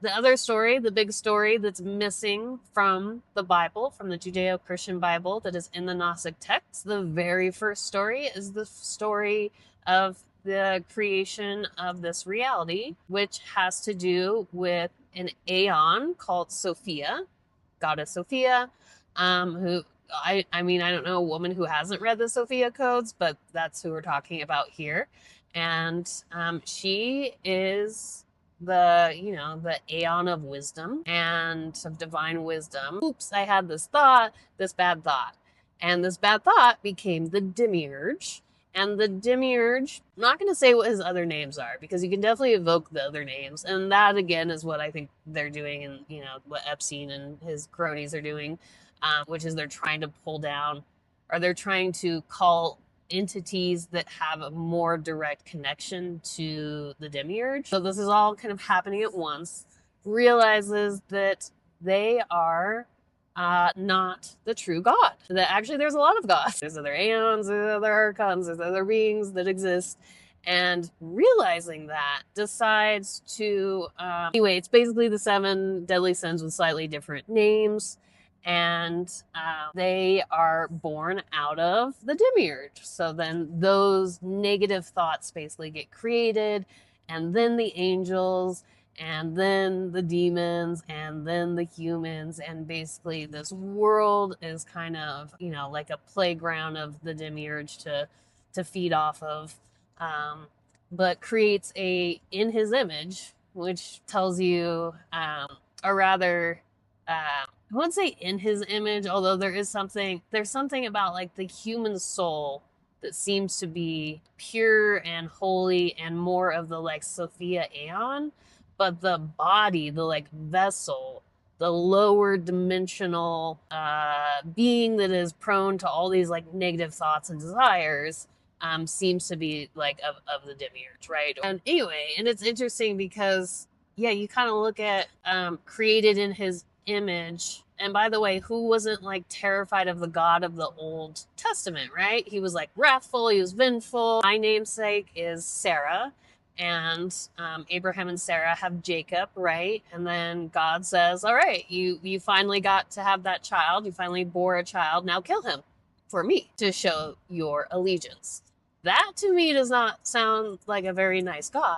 The other story, the big story that's missing from the Bible, from the Judeo-Christian Bible that is in the Gnostic text, the very first story is the story of the creation of this reality, which has to do with an aeon called Sophia, goddess Sophia, who I mean, I don't know a woman who hasn't read the Sophia codes, but that's who we're talking about here. And she is the aeon of wisdom and of divine wisdom. Oops, I had this thought, this bad thought. And this bad thought became the Demiurge. And the Demiurge, I'm not going to say what his other names are because you can definitely evoke the other names. And that, again, is what I think they're doing and, what Epstein and his cronies are doing, which is they're trying to pull down or they're trying to call entities that have a more direct connection to the Demiurge. So this is all kind of happening at once. Realizes that they are not the true God. That actually there's a lot of gods. There's other aeons, there's other archons, there's other beings that exist. And realizing that, decides to anyway, it's basically the 7 deadly sins with slightly different names. And they are born out of the Demiurge. So then those negative thoughts basically get created, and then the angels, and then the demons, and then the humans, and basically this world is kind of, like a playground of the Demiurge to feed off of, but creates in his image, which tells you, or rather, I wouldn't say in his image, although there's something about like the human soul that seems to be pure and holy and more of the like Sophia Aeon, but the body, the like vessel, the lower dimensional being that is prone to all these like negative thoughts and desires, seems to be like of the Demiurge, right? And anyway, and it's interesting because you kind of look at created in his image. And by the way, who wasn't like terrified of the God of the Old Testament, right? He was like wrathful, he was vengeful. My namesake is Sarah, and Abraham and Sarah have Jacob, right? And then God says, all right, you finally got to have that child, you finally bore a child, now kill him for me to show your allegiance. That to me does not sound like a very nice God.